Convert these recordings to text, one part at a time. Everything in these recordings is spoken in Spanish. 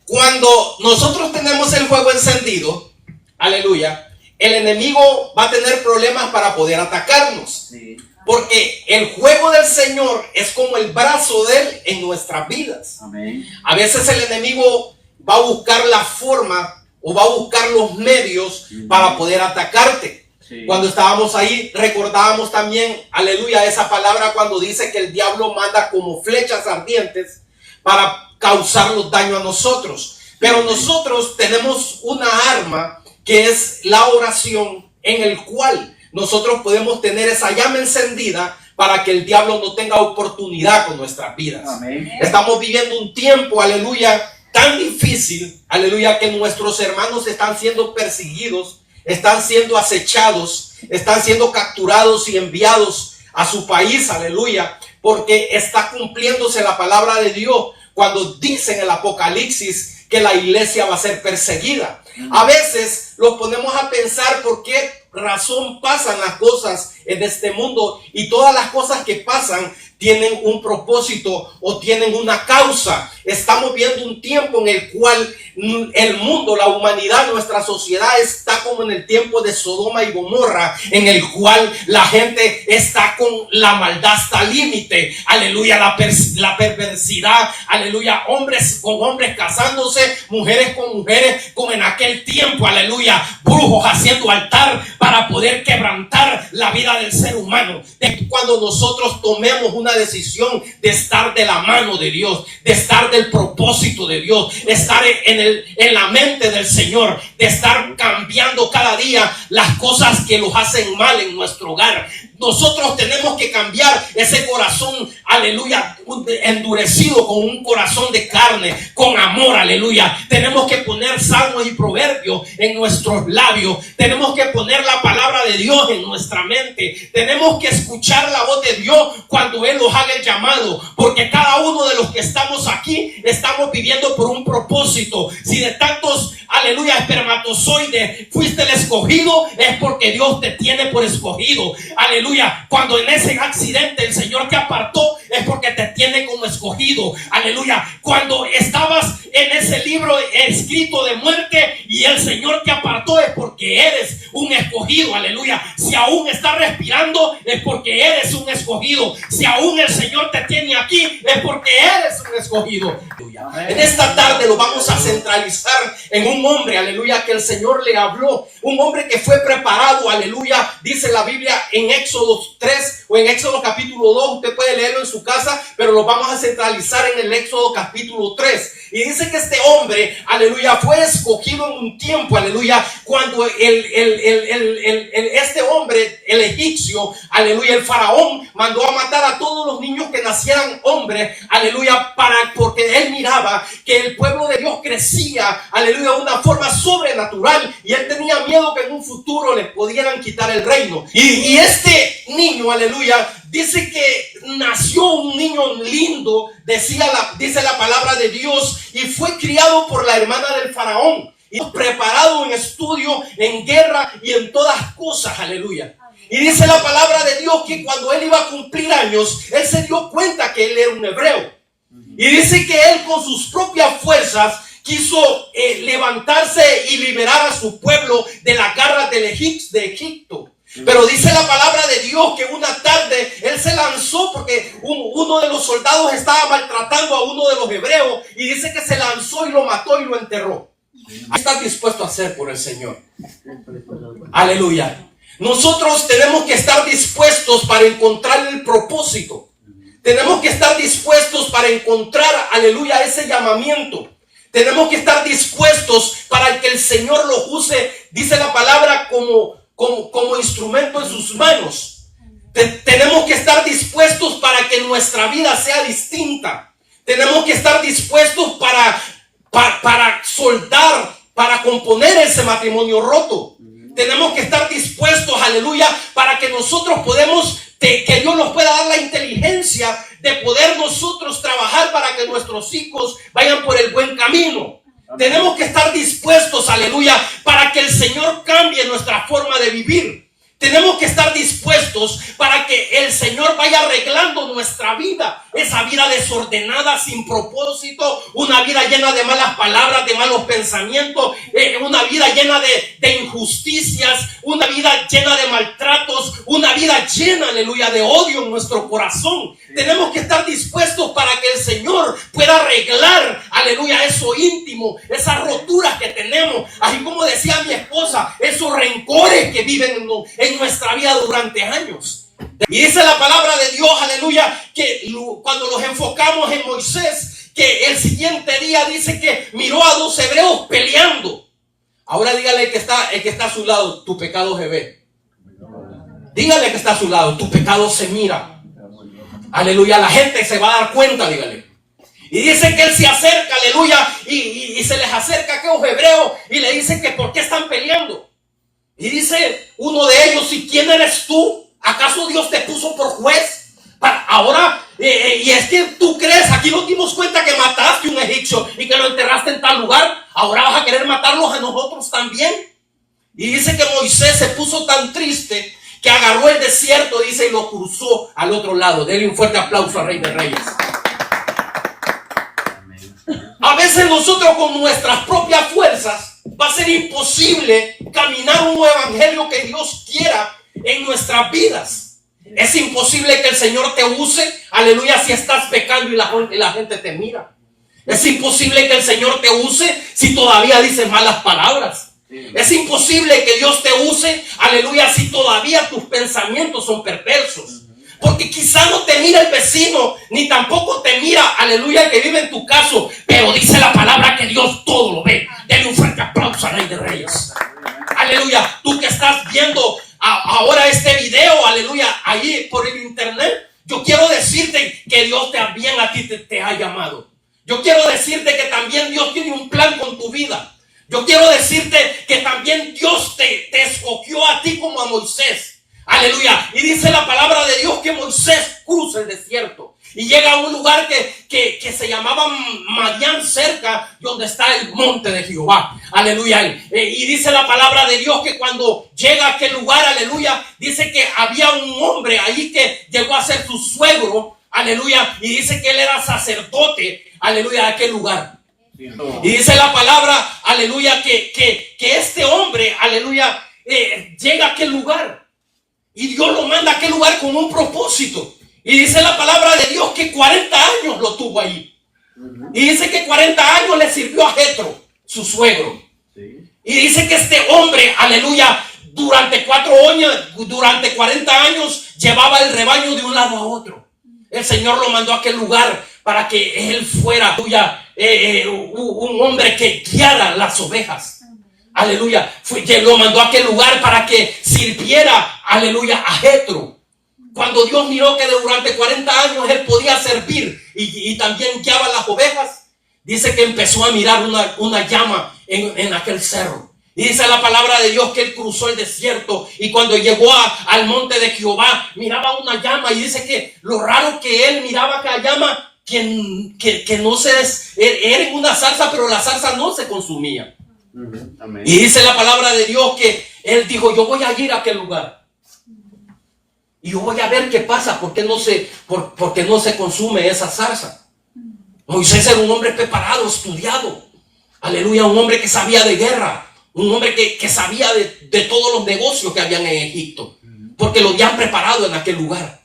Cuando nosotros tenemos el fuego encendido, aleluya, el enemigo va a tener problemas para poder atacarnos. Sí. Porque el fuego del Señor es como el brazo de Él en nuestras vidas. Amén. A veces el enemigo va a buscar la forma o va a buscar los medios para poder atacarte. Sí. Cuando estábamos ahí, recordábamos también, aleluya, esa palabra cuando dice que el diablo manda como flechas ardientes para causarnos daño a nosotros. Pero nosotros tenemos una arma que es la oración, en el cual nosotros podemos tener esa llama encendida para que el diablo no tenga oportunidad con nuestras vidas. Amén. Estamos viviendo un tiempo, aleluya, tan difícil, aleluya, que nuestros hermanos están siendo perseguidos, están siendo acechados, están siendo capturados y enviados a su país, aleluya, porque está cumpliéndose la palabra de Dios cuando dice en el Apocalipsis que la iglesia va a ser perseguida. A veces los ponemos a pensar por qué razón pasan las cosas en este mundo, y todas las cosas que pasan tienen un propósito o tienen una causa. Estamos viendo un tiempo en el cual el mundo, la humanidad, nuestra sociedad está como en el tiempo de Sodoma y Gomorra, en el cual la gente está con la maldad hasta el límite, aleluya, la perversidad, aleluya, hombres con hombres casándose, mujeres con mujeres, como en aquel tiempo, aleluya, brujos haciendo altar para poder quebrantar la vida del ser humano. De cuando nosotros tomemos una decisión de estar de la mano de Dios, de estar del propósito de Dios, de estar en la mente del Señor, de estar cambiando cada día las cosas que los hacen mal en nuestro hogar. Nosotros tenemos que cambiar ese corazón, aleluya, endurecido con un corazón de carne, con amor, aleluya. Tenemos que poner salmos y proverbios en nuestros labios. Tenemos que poner la palabra de Dios en nuestra mente. Tenemos que escuchar la voz de Dios cuando Él nos haga el llamado, porque cada uno de los que estamos aquí estamos viviendo por un propósito. Si de tantos, aleluya, espermatozoides fuiste el escogido, es porque Dios te tiene por escogido. Aleluya. Cuando en ese accidente el Señor te apartó, es porque te tiene como escogido. Aleluya. Cuando estabas en ese libro escrito de muerte y el Señor te apartó, es porque eres un escogido. Aleluya. Si aún estás respirando, es porque eres un escogido. Si aún el Señor te tiene aquí, es porque eres un escogido. En esta tarde lo vamos a centralizar en un hombre, aleluya, que el Señor le habló. Un hombre que fue preparado, aleluya, dice la Biblia en Éxodo 3 o en Éxodo capítulo 2. Usted puede leerlo en su casa, pero lo vamos a centralizar en el Éxodo capítulo 3. Y dice que este hombre, aleluya, fue escogido en un tiempo, aleluya, cuando este hombre, el egipcio, aleluya, el faraón, mandó a matar a todos los niños que nacieran hombres, aleluya, porque él miraba que el pueblo de Dios crecía, aleluya, de una forma sobrenatural, y él tenía miedo que en un futuro le pudieran quitar el reino. Y este niño, aleluya, dice que nació un niño lindo, dice la palabra de Dios, y fue criado por la hermana del faraón, y preparado en estudio, en guerra y en todas cosas, aleluya. Y dice la palabra de Dios que cuando él iba a cumplir años, él se dio cuenta que él era un hebreo. Y dice que él con sus propias fuerzas quiso levantarse y liberar a su pueblo de las garras de Egipto. Pero dice la palabra de Dios que una tarde él se lanzó porque uno de los soldados estaba maltratando a uno de los hebreos, y dice que se lanzó y lo mató y lo enterró. ¿Qué estás dispuesto a hacer por el Señor? Aleluya. Nosotros tenemos que estar dispuestos para encontrar el propósito. Tenemos que estar dispuestos para encontrar, aleluya, ese llamamiento. Tenemos que estar dispuestos para que el Señor lo use, dice la palabra, como instrumento en sus manos. Tenemos que estar dispuestos para que nuestra vida sea distinta. Tenemos que estar dispuestos para soldar, para componer ese matrimonio roto. Tenemos que estar dispuestos, aleluya, para que nosotros que Dios nos pueda dar la inteligencia de poder nosotros trabajar para que nuestros hijos vayan por el buen camino. Tenemos que estar dispuestos, aleluya, para que el Señor cambie nuestra forma de vivir. Tenemos que estar dispuestos para que el Señor vaya arreglando nuestra vida. Esa vida desordenada, sin propósito, una vida llena de malas palabras, de malos pensamientos, una vida llena de injusticias, una vida llena de maltratos, una vida llena, aleluya, de odio en nuestro corazón. Tenemos que estar dispuestos para que el Señor pueda arreglar, aleluya, eso íntimo, esas roturas que tenemos. Así como decía mi esposa, esos rencores que viven en nuestra vida durante años. Y dice la palabra de Dios, aleluya, que cuando los enfocamos en Moisés, que el siguiente día dice que miró a 2 hebreos peleando. Ahora dígale el que está a su lado, tu pecado se ve. Dígale que está a su lado, tu pecado se mira. Aleluya, la gente se va a dar cuenta, dígale. Y dice que él se acerca, aleluya, y se les acerca a aquellos hebreos y le dice que por qué están peleando. Y dice uno de ellos, ¿y quién eres tú? ¿Acaso Dios te puso por juez? Ahora, y es que tú crees, aquí nos dimos cuenta que mataste a un egipcio y que lo enterraste en tal lugar. Ahora vas a querer matarlos a nosotros también. Y dice que Moisés se puso tan triste que agarró el desierto, dice, y lo cruzó al otro lado. Denle un fuerte aplauso al Rey de Reyes. A veces nosotros con nuestras propias fuerzas va a ser imposible caminar un evangelio que Dios quiera en nuestras vidas. Es imposible que el Señor te use, aleluya, si estás pecando y la gente te mira. Es imposible que el Señor te use si todavía dices malas palabras. Es imposible que Dios te use, aleluya, si todavía tus pensamientos son perversos. Porque quizá no te mira el vecino, ni tampoco te mira, aleluya, el que vive en tu casa, pero dice la palabra que Dios todo lo ve. Denle un fuerte aplauso al Rey de Reyes. Aleluya, tú que estás viendo ahora este video, aleluya, ahí por el internet, yo quiero decirte que Dios también a ti te ha llamado. Yo quiero decirte que también Dios tiene un plan con tu vida. Yo quiero decirte que también Dios te escogió a ti como a Moisés. Aleluya. Y dice la palabra de Dios que Moisés cruza el desierto y llega a un lugar que se llamaba Madián, cerca donde está el monte de Jehová. Aleluya. Y dice la palabra de Dios que cuando llega a aquel lugar, aleluya, dice que había un hombre ahí que llegó a ser su suegro. Aleluya. Y dice que él era sacerdote. Aleluya, de aquel lugar. Y dice la palabra, aleluya, que este hombre, aleluya, llega a aquel lugar. Y Dios lo manda a aquel lugar con un propósito. Y dice la palabra de Dios que 40 años lo tuvo allí. Y dice que 40 años le sirvió a Jetro, su suegro. Y dice que este hombre, aleluya, durante 40 años llevaba el rebaño de un lado a otro. El Señor lo mandó a aquel lugar para que él fuera, aleluya, un hombre que guiara las ovejas. Aleluya, lo mandó a aquel lugar para que sirviera, aleluya, a Jetro. Cuando Dios miró que durante 40 años él podía servir y también guiaba las ovejas, dice que empezó a mirar una llama en aquel cerro. Y dice la palabra de Dios que él cruzó el desierto y cuando llegó al monte de Jehová, miraba una llama y dice que lo raro que él miraba aquella llama, que no era en una zarza, pero la zarza no se consumía. Amén. Y dice la palabra de Dios que él dijo, yo voy a ir a aquel lugar y yo voy a ver qué pasa, porque no se consume esa zarza. Moisés era un hombre preparado, estudiado, aleluya, un hombre que sabía de guerra, un hombre que sabía de todos los negocios que habían en Egipto, porque lo habían preparado en aquel lugar.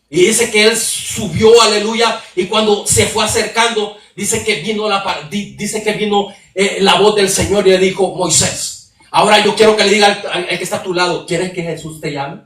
Y dice que él subió, aleluya, y cuando se fue acercando, dice que vino la voz del Señor y le dijo, Moisés, ahora yo quiero que le diga al que está a tu lado, ¿quieres que Jesús te llame?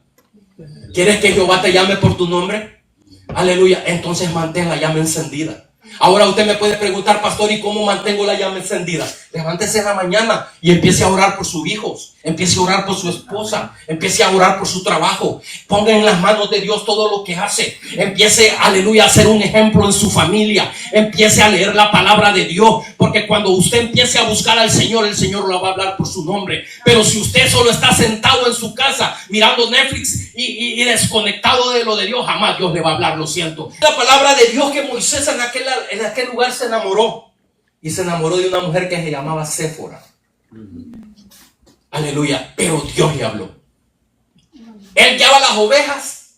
¿Quieres que Jehová te llame por tu nombre? Aleluya, entonces mantén la llama encendida. Ahora usted me puede preguntar, pastor, ¿y cómo mantengo la llama encendida? Levántese en la mañana y empiece a orar por sus hijos, empiece a orar por su esposa, empiece a orar por su trabajo. Ponga en las manos de Dios todo lo que hace. Empiece, aleluya, a ser un ejemplo en su familia. Empiece a leer la palabra de Dios, porque cuando usted empiece a buscar al Señor, el Señor lo va a hablar por su nombre. Pero si usted solo está sentado en su casa mirando Netflix y desconectado de lo de Dios, jamás Dios le va a hablar, lo siento. La palabra de Dios que Moisés en aquel lugar se enamoró. Y se enamoró de una mujer que se llamaba Séfora. Aleluya. Pero Dios le habló. Él guiaba las ovejas,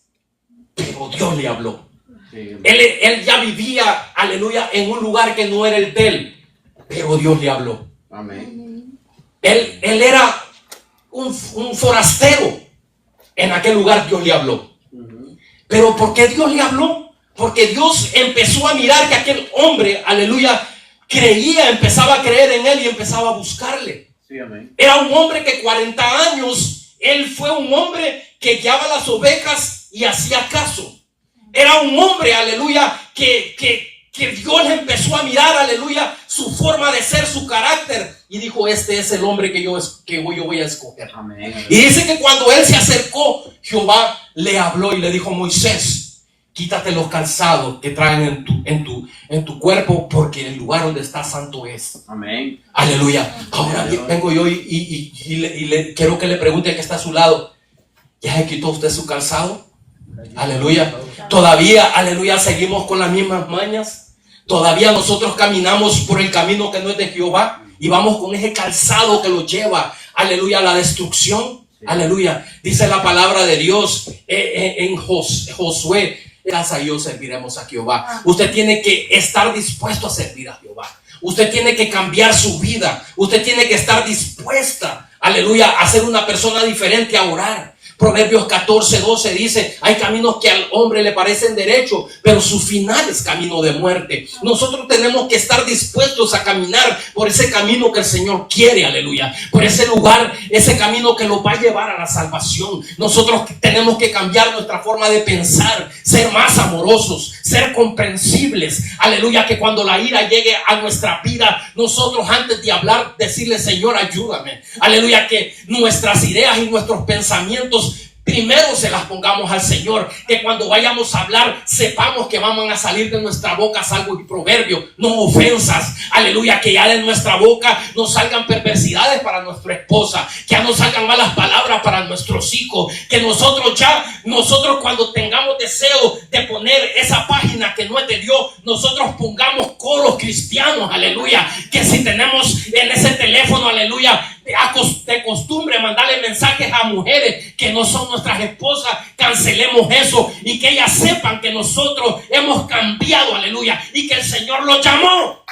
pero Dios le habló. Él ya vivía, aleluya, en un lugar que no era el de él, pero Dios le habló. Amén. Él era un forastero. En aquel lugar Dios le habló. Pero ¿por qué Dios le habló? Porque Dios empezó a mirar que aquel hombre, aleluya, creía, empezaba a creer en él y empezaba a buscarle. Sí, amén. Era un hombre que 40 años, él fue un hombre que guiaba las ovejas y hacía caso. Era un hombre, aleluya, que Dios le empezó a mirar, aleluya, su forma de ser, su carácter, y dijo: este es el hombre que yo voy a escoger. Amén. Y dice que cuando él se acercó, Jehová le habló y le dijo: Moisés, quítate los calzados que traen en tu cuerpo, porque el lugar donde está santo es. Amén. Aleluya. Ahora vengo yo y quiero que le pregunte al que está a su lado: ¿ya se quitó usted su calzado? Aleluya. Todavía, aleluya, seguimos con las mismas mañas. Todavía nosotros caminamos por el camino que no es de Jehová y vamos con ese calzado que lo lleva, aleluya, a la destrucción. Aleluya. Dice la palabra de Dios en Josué: gracias a Dios serviremos a Jehová. Usted tiene que estar dispuesto a servir a Jehová. Usted tiene que cambiar su vida. Usted tiene que estar dispuesta, aleluya, a ser una persona diferente, a orar. Proverbios 14:12 dice: hay caminos que al hombre le parecen derechos, pero su final es camino de muerte. Nosotros tenemos que estar dispuestos a caminar por ese camino que el Señor quiere, aleluya, por ese lugar, ese camino que nos va a llevar a la salvación. Nosotros tenemos que cambiar nuestra forma de pensar, ser más amorosos, ser comprensibles, aleluya, que cuando la ira llegue a nuestra vida, nosotros antes de hablar, decirle: Señor, ayúdame, aleluya, que nuestras ideas y nuestros pensamientos primero se las pongamos al Señor, que cuando vayamos a hablar sepamos que van a salir de nuestra boca salvo y proverbio, no ofensas, aleluya, que ya de nuestra boca no salgan perversidades para nuestra esposa, que ya no salgan malas palabras para nuestros hijos, que nosotros cuando tengamos deseo de poner esa página que no es de Dios, nosotros pongamos coros cristianos, aleluya, que si tenemos en ese teléfono, aleluya, de costumbre mandarle mensajes a mujeres que no son nuestras esposas, cancelemos eso y que ellas sepan que nosotros hemos cambiado, aleluya, y que el Señor los llamó.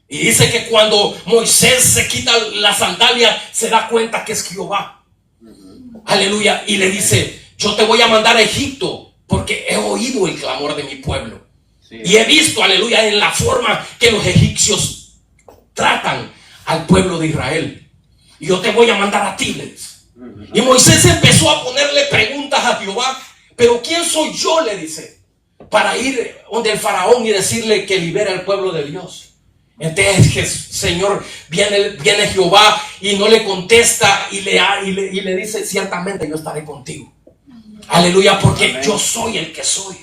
Y dice que cuando Moisés se quita la sandalia, se da cuenta que es Jehová, aleluya, y le dice: yo te voy a mandar a Egipto porque he oído el clamor de mi pueblo, y he visto, aleluya, en la forma que los egipcios tratan al pueblo de Israel, y yo te voy a mandar a ti, le dice. Y Moisés empezó a ponerle preguntas a Jehová: pero ¿quién soy yo?, le dice, para ir donde el faraón y decirle que libere al pueblo de Dios. Entonces, Señor, viene Jehová y no le contesta y le dice: ciertamente yo estaré contigo, aleluya, porque amén, yo soy el que soy.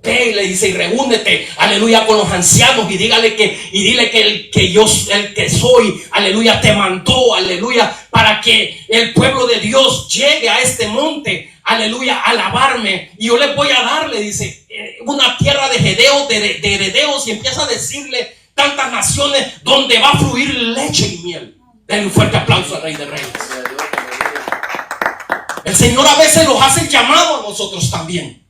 Ve y le dice: y reúnete, aleluya, con los ancianos y dile que el que soy, aleluya, te mandó, aleluya, para que el pueblo de Dios llegue a este monte, aleluya, a alabarme, y yo les voy a dar, le dice, una tierra de heredeos, de herederos, y empieza a decirle tantas naciones donde va a fluir leche y miel. Denle un fuerte aplauso al Rey de Reyes. El Señor a veces los hace llamado a nosotros también,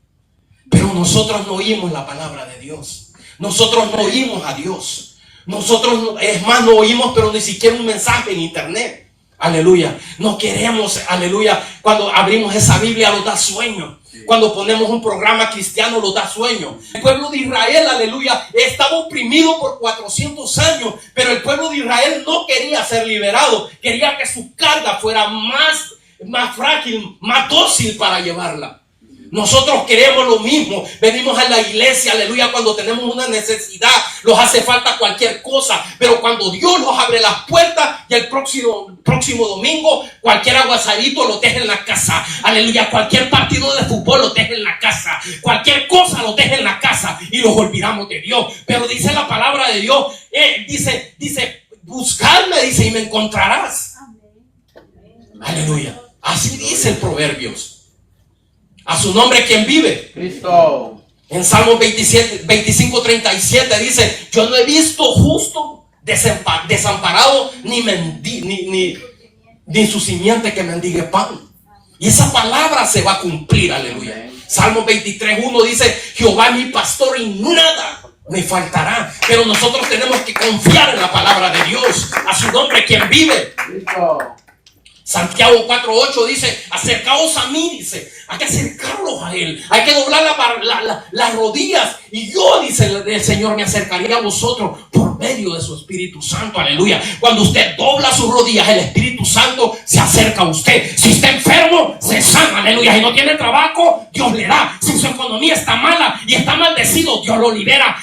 pero nosotros no oímos la palabra de Dios. Nosotros no oímos a Dios. Nosotros, es más, no oímos, pero ni siquiera un mensaje en internet. Aleluya. No queremos, aleluya. Cuando abrimos esa Biblia nos da sueño. Cuando ponemos un programa cristiano nos da sueño. El pueblo de Israel, aleluya, estaba oprimido por 400 años, pero el pueblo de Israel no quería ser liberado. Quería que su carga fuera más frágil, más dócil para llevarla. Nosotros queremos lo mismo. Venimos a la iglesia, aleluya, cuando tenemos una necesidad, nos hace falta cualquier cosa, pero cuando Dios nos abre las puertas, y el próximo domingo cualquier aguasadito lo deja en la casa, aleluya, cualquier partido de fútbol lo deja en la casa, cualquier cosa lo deja en la casa, y nos olvidamos de Dios. Pero dice la palabra de Dios, dice, buscadme, dice, y me encontrarás. Aleluya. Así dice el Proverbios. A su nombre, ¿quién vive? Cristo. En Salmos 25:37 dice: yo no he visto justo desamparado, ni su simiente que mendigue pan. Y esa palabra se va a cumplir, aleluya. Salmo 23:1 dice: Jehová es mi pastor y nada me faltará. Pero nosotros tenemos que confiar en la palabra de Dios. A su nombre quien vive. Santiago 4:8 dice: acercaos a mí, dice, hay que acercarlos a Él, hay que doblar las rodillas, y yo, dice el Señor, me acercaría a vosotros por medio de su Espíritu Santo, aleluya. Cuando usted dobla sus rodillas, el Espíritu Santo se acerca a usted. Si está enfermo, se sana, aleluya. Si no tiene trabajo, Dios le da. Si su economía está mala y está maldecido, Dios lo libera.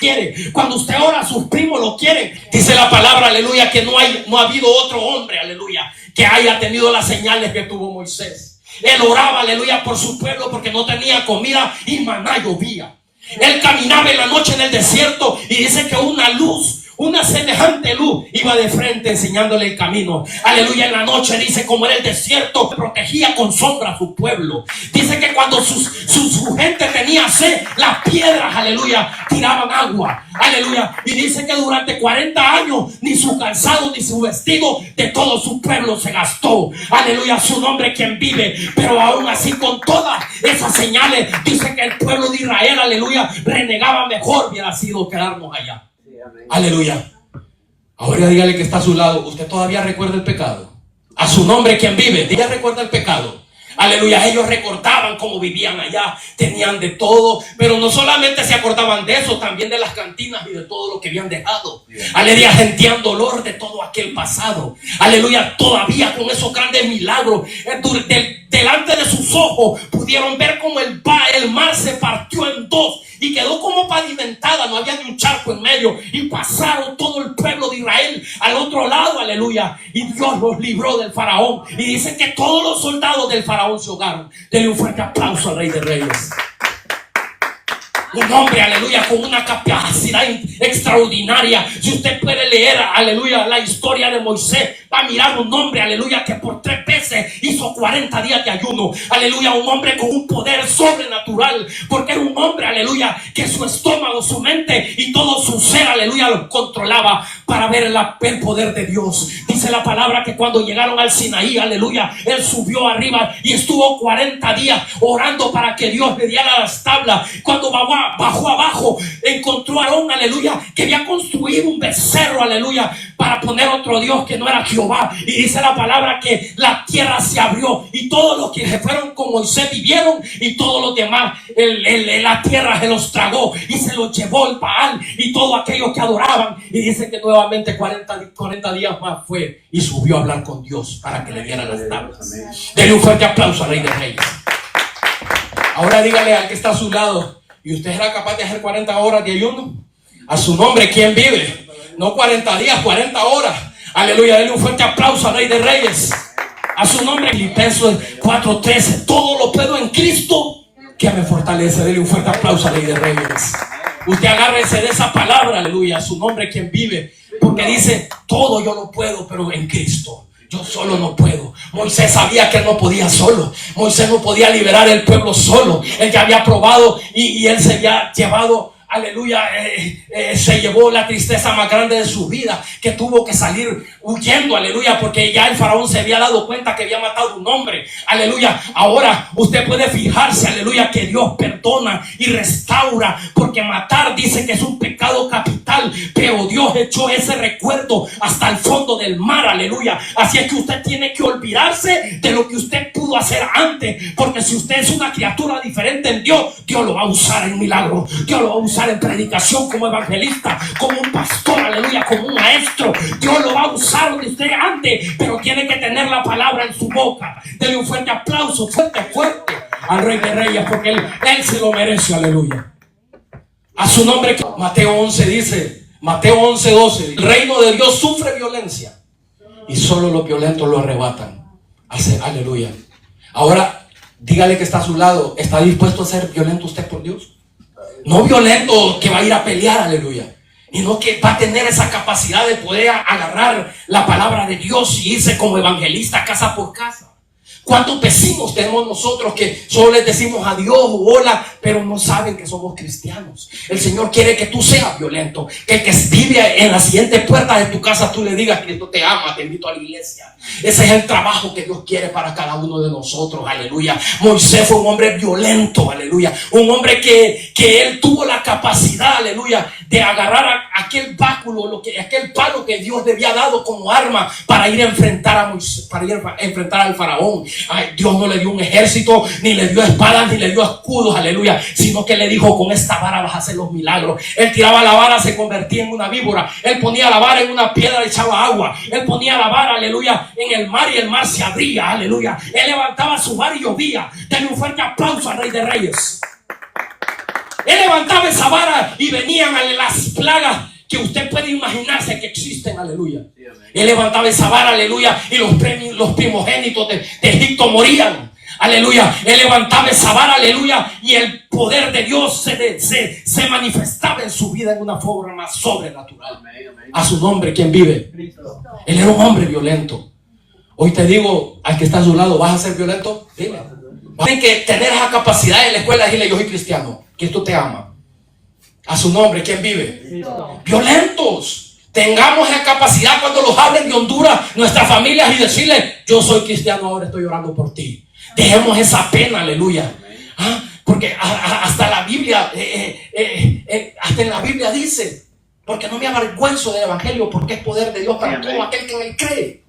Cuando usted ora, sus primos lo quieren. Dice la palabra, aleluya, que no ha habido otro hombre, aleluya, que haya tenido las señales que tuvo Moisés. Él oraba, aleluya, por su pueblo porque no tenía comida y maná llovía. Él caminaba en la noche en el desierto y dice que una luz, una semejante luz, iba de frente enseñándole el camino. Aleluya. En la noche, dice, como en el desierto, protegía con sombra a su pueblo. Dice que cuando su gente tenía sed, las piedras, aleluya, tiraban agua. Aleluya. Y dice que durante 40 años ni su calzado ni su vestido de todo su pueblo se gastó. Aleluya. Su nombre quien vive. Pero aún así, con todas esas señales, dice que el pueblo de Israel, aleluya, renegaba. Mejor hubiera sido quedarnos allá. Aleluya. Ahora dígale que está a su lado: ¿usted todavía recuerda el pecado? A su nombre quien vive, ¿ella recuerda el pecado? Aleluya. Ellos recordaban cómo vivían allá, tenían de todo, pero no solamente se acordaban de eso, también de las cantinas y de todo lo que habían dejado. Aleluya. Sentían dolor de todo aquel pasado. Aleluya. Todavía con esos grandes milagros delante de sus ojos pudieron ver cómo el mar se partió en dos y quedó como pavimentada, no había ni un charco en medio, y pasaron todo el pueblo de Israel al otro lado, aleluya, y Dios los libró del faraón. Y dice que todos los soldados del faraón se ahogaron. Denle un fuerte aplauso al Rey de Reyes. Un hombre, aleluya, con una capacidad extraordinaria. Si usted puede leer, aleluya, la historia de Moisés, va a mirar un hombre, aleluya, que por 3 veces hizo 40 días de ayuno. Aleluya, un hombre con un poder sobrenatural, porque era un hombre, aleluya, que su estómago, su mente y todo su ser, aleluya, lo controlaba para ver el poder de Dios. Dice la palabra que cuando llegaron al Sinaí, aleluya, él subió arriba y estuvo 40 días orando para que Dios le diera las tablas. Cuando bajó abajo, encontró a Aarón, aleluya, que había construido un becerro, aleluya, para poner otro Dios que no era Jehová. Y dice la palabra que la tierra se abrió y todos los que se fueron con Moisés vivieron, y todos los demás la tierra se los tragó y se los llevó el Baal y todos aquellos que adoraban. Y dice que nuevamente 40 días más fue y subió a hablar con Dios para que le dieran las tablas. Denle un fuerte aplauso al Rey de Reyes. Ahora dígale al que está a su lado: ¿y usted será capaz de hacer 40 horas de ayuno? A su nombre quien vive. No 40 días, 40 horas. Aleluya. Denle un fuerte aplauso al Rey de Reyes. A su nombre. Filipenses 4:13. Todo lo puedo en Cristo que me fortalece. Denle un fuerte aplauso al Rey de Reyes. Usted agárrese de esa palabra, aleluya. A su nombre quien vive. Porque dice: todo yo lo puedo, pero en Cristo. Yo solo no puedo. Moisés sabía que él no podía solo. Moisés no podía liberar el pueblo solo. Él ya había probado y él se había llevado, aleluya, se llevó la tristeza más grande de su vida, que tuvo que salir huyendo, aleluya, porque ya el faraón se había dado cuenta que había matado a un hombre, aleluya. Ahora usted puede fijarse, aleluya, que Dios perdona y restaura, porque matar dice que es un pecado capital, pero Dios echó ese recuerdo hasta el fondo del mar, aleluya. Así es que usted tiene que olvidarse de lo que usted pudo hacer antes, porque si usted es una criatura diferente en Dios, Dios lo va a usar en milagros, Dios lo va a usar en predicación, como evangelista, como un pastor, aleluya, como un maestro. Dios lo va a usar donde usted antes, pero tiene que tener la palabra en su boca. Denle un fuerte aplauso, fuerte al Rey de Reyes, porque él se lo merece, aleluya. A su nombre. Mateo 11 dice, Mateo 11:12, el reino de Dios sufre violencia y solo los violentos lo arrebatan. Aleluya. Ahora dígale que está a su lado: ¿está dispuesto a ser violento usted por Dios? No violento que va a ir a pelear, aleluya, sino que va a tener esa capacidad de poder agarrar la palabra de Dios y irse como evangelista casa por casa. ¿Cuántos vecinos tenemos nosotros que solo les decimos adiós o hola, pero no saben que somos cristianos? El Señor quiere que tú seas violento, que el que vive en la siguiente puerta de tu casa tú le digas: Cristo te ama, te invito a la iglesia. Ese es el trabajo que Dios quiere para cada uno de nosotros, aleluya. Moisés fue un hombre violento, aleluya. Un hombre que él tuvo la capacidad, aleluya, de agarrar aquel báculo, aquel palo que Dios le había dado como arma para ir a enfrentar a Moisés, para ir a enfrentar al faraón. Ay, Dios no le dio un ejército, ni le dio espadas, ni le dio escudos, aleluya, sino que le dijo: con esta vara vas a hacer los milagros. Él tiraba la vara, se convertía en una víbora. Él ponía la vara en una piedra, echaba agua. Él ponía la vara, aleluya, en el mar y el mar se abría, aleluya. Él levantaba su vara y llovía. Denle un fuerte aplauso al Rey de Reyes. Él levantaba esa vara y venían las plagas que usted puede imaginarse que existen, aleluya. Él levantaba esa vara, aleluya, y los primogénitos de Egipto morían, aleluya. Él levantaba esa vara, aleluya, y el poder de Dios se manifestaba en su vida en una forma sobrenatural. A su nombre, ¿quién vive? Él era un hombre violento. Hoy te digo, al que está a su lado: ¿vas a ser violento? Dile. Tienen que tener esa capacidad en la escuela. Dile: yo soy cristiano, Cristo te ama. A su nombre, ¿quién vive? Cristo. Violentos. Tengamos esa capacidad cuando los hablen de Honduras, nuestras familias, y decirle: yo soy cristiano, ahora estoy orando por ti. Dejemos esa pena, aleluya. Porque hasta la Biblia, hasta en la Biblia dice: porque no me avergüenzo del evangelio, porque es poder de Dios para todo aquel que en él cree.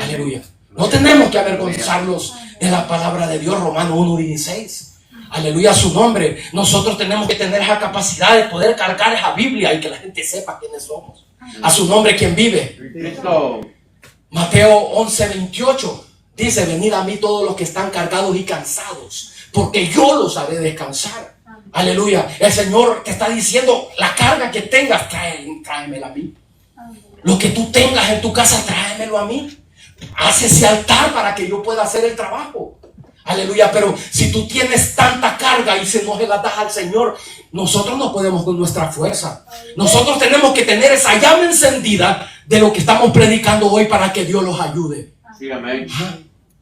Aleluya. No tenemos que avergonzarnos de la palabra de Dios. Romanos 1:16. Aleluya, a su nombre. Nosotros tenemos que tener esa capacidad de poder cargar esa Biblia y que la gente sepa quiénes somos. A su nombre, ¿quién vive? Cristo. Mateo 11:28 dice: venid a mí todos los que están cargados y cansados, porque yo los haré descansar. Aleluya. El Señor te está diciendo: la carga que tengas, tráemela a mí. Lo que tú tengas en tu casa, tráemelo a mí. Haz ese altar para que yo pueda hacer el trabajo. Aleluya. Pero si tú tienes tanta carga y se nos la das al Señor, nosotros no podemos con nuestra fuerza. Nosotros tenemos que tener esa llama encendida de lo que estamos predicando hoy para que Dios los ayude. Sí, amén.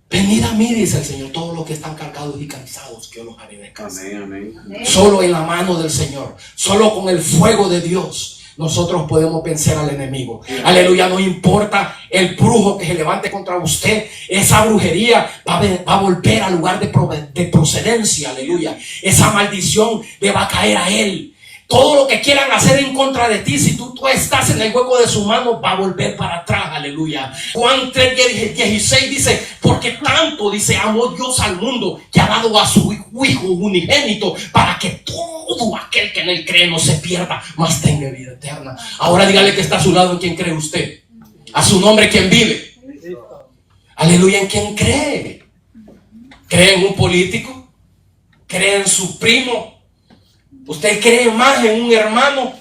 Venid a mí, dice el Señor, todos los que están cargados y cansados, que yo los haré descansar. Amén, amén. Solo en la mano del Señor, solo con el fuego de Dios, nosotros podemos vencer al enemigo. Aleluya. No importa el brujo que se levante contra usted, esa brujería va a volver al lugar de procedencia. Aleluya. Esa maldición le va a caer a él. Todo lo que quieran hacer en contra de ti, si tú estás en el hueco de su mano, va a volver para atrás. Aleluya. Juan 3:16 dice: porque tanto, dice, amó Dios al mundo, que ha dado a su Hijo unigénito, para que todo aquel que en él cree no se pierda, mas tenga vida eterna. Ahora dígale que está a su lado: ¿en quién cree usted? A su nombre, ¿quién vive? Aleluya. ¿En quién cree? ¿Cree en un político? ¿Cree en su primo? ¿Usted cree más en un hermano?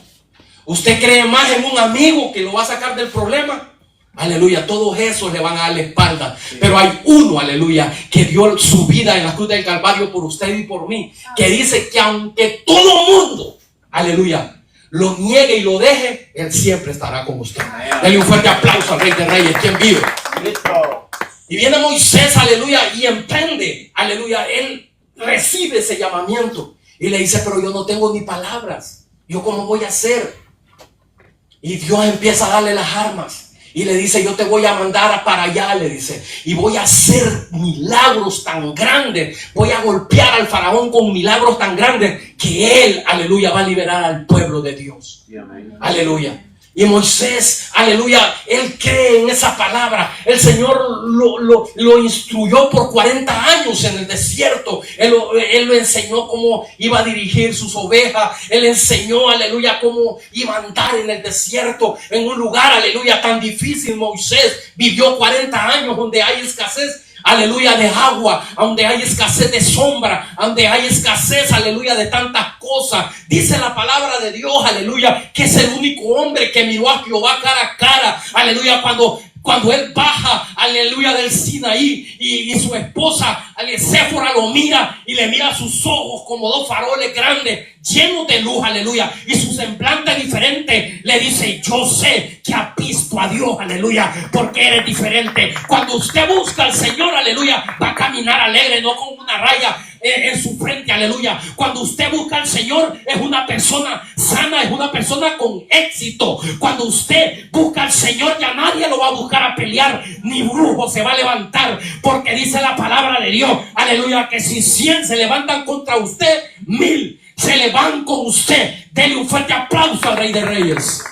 ¿Usted cree más en un amigo que lo va a sacar del problema? Aleluya. Todos esos le van a dar la espalda. Pero hay uno, aleluya, que dio su vida en la cruz del Calvario por usted y por mí, que dice que aunque todo mundo, aleluya, lo niegue y lo deje, Él siempre estará con usted. Denle un fuerte aplauso al Rey de Reyes. ¿Quién vive? Y viene Moisés, aleluya, y emprende, aleluya. Él recibe ese llamamiento y le dice: pero yo no tengo ni palabras, ¿yo cómo voy a hacer? Y Dios empieza a darle las armas y le dice: yo te voy a mandar para allá, le dice, y voy a hacer milagros tan grandes, voy a golpear al faraón con milagros tan grandes que él, aleluya, va a liberar al pueblo de Dios. Sí, amén. Aleluya. Y Moisés, aleluya, él cree en esa palabra. El Señor lo instruyó por 40 años en el desierto. Él lo enseñó cómo iba a dirigir sus ovejas. Él enseñó, aleluya, cómo iba a andar en el desierto, en un lugar, aleluya, tan difícil. Moisés vivió 40 años donde hay escasez, aleluya, de agua, donde hay escasez de sombra, donde hay escasez, aleluya, de tantas cosas. Dice la palabra de Dios, aleluya, que es el único hombre que miró a Jehová cara a cara, aleluya, cuando Cuando él baja, aleluya, del Sinaí y su esposa, Séfora, lo mira y le mira sus ojos como dos faroles grandes, llenos de luz, aleluya, y su semblante diferente, le dice: yo sé que has visto a Dios, aleluya, porque eres diferente. Cuando usted busca al Señor, aleluya, va a caminar alegre, no con una raya en su frente, aleluya. Cuando usted busca al Señor, es una persona sana, es una persona con éxito. Cuando usted busca al Señor, ya nadie lo va a buscar a pelear, ni brujo se va a levantar, porque dice la palabra de Dios, aleluya, que si 100 se levantan contra usted, 1000 se le van con usted. Denle un fuerte aplauso al Rey de Reyes.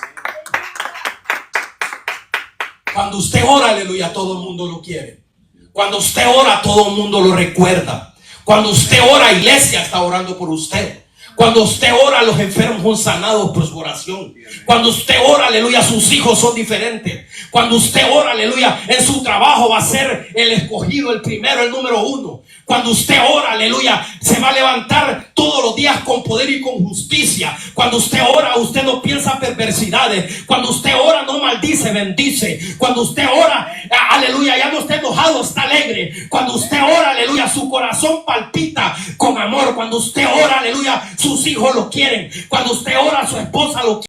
Cuando usted ora, aleluya, todo el mundo lo quiere. Cuando usted ora, todo el mundo lo recuerda. Cuando usted ora, iglesia está orando por usted. Cuando usted ora, los enfermos son sanados por su oración. Cuando usted ora, aleluya, sus hijos son diferentes. Cuando usted ora, aleluya, en su trabajo va a ser el escogido, el primero, el número 1. Cuando usted ora, aleluya, se va a levantar todos los días con poder y con justicia. Cuando usted ora, usted no piensa perversidades. Cuando usted ora, no maldice, bendice. Cuando usted ora, aleluya, ya no está enojado, está alegre. Cuando usted ora, aleluya, su corazón palpita con amor. Cuando usted ora, aleluya, sus hijos lo quieren. Cuando usted ora, su esposa lo quiere.